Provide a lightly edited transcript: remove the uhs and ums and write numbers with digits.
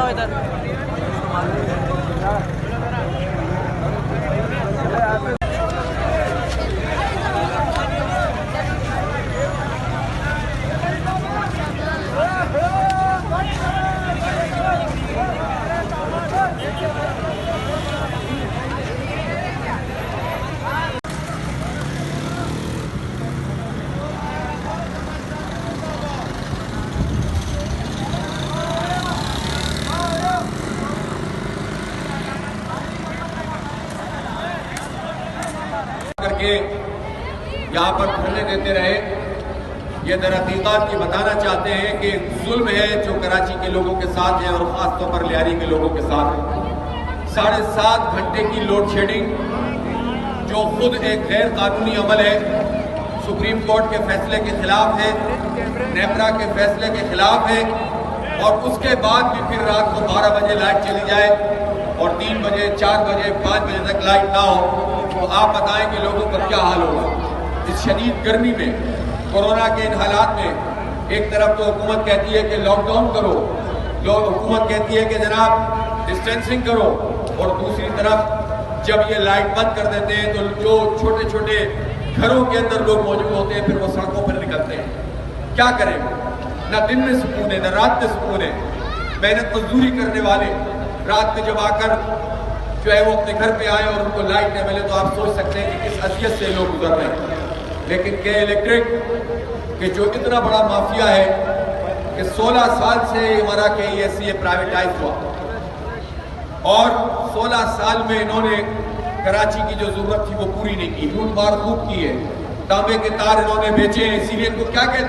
इधर आओ इधर। करके यहाँ पर खुलने देते रहे। ये दरहकीकत ये बताना चाहते हैं कि जुल्म है जो कराची के लोगों के साथ है और ख़ासतौर पर लियारी के लोगों के साथ है। 7.5 घंटे की लोड शेडिंग जो खुद एक गैर कानूनी अमल है, सुप्रीम कोर्ट के फैसले के खिलाफ है, नेपरा के फैसले के खिलाफ है, और उसके बाद भी फिर रात को 12 बजे लाइट चली जाए और 3 बजे 4 बजे 5 बजे तक लाइट ना हो, तो आप बताएं कि लोगों का क्या हाल होगा। इस शदीद गर्मी में, कोरोना के इन हालात में, एक तरफ तो हुकूमत कहती है कि लॉकडाउन करो, हुकूमत कहती है कि जनाब डिस्टेंसिंग करो, और दूसरी तरफ जब ये लाइट बंद कर देते हैं तो जो छोटे छोटे घरों के अंदर लोग मौजूद होते हैं फिर वो सड़कों पर निकलते हैं। क्या करें, ना दिन में सुकून है ना रात में सुकून है। मेहनत मजदूरी करने वाले रात में जब आकर जो है वो अपने घर पे आए और उनको लाइट न मिले तो आप सोच सकते हैं कि किस असियत से लोग गुजर रहे हैं। लेकिन के इलेक्ट्रिक के जो इतना बड़ा माफिया है कि 16 साल से हमारा KESE प्राइवेटाइज हुआ और 16 साल में इन्होंने कराची की जो जरूरत थी वो पूरी नहीं की, लूट मार खूब की है। तांबे के तार इन्होंने बेचे हैं, इसीलिए इनको क्या कहते हैं।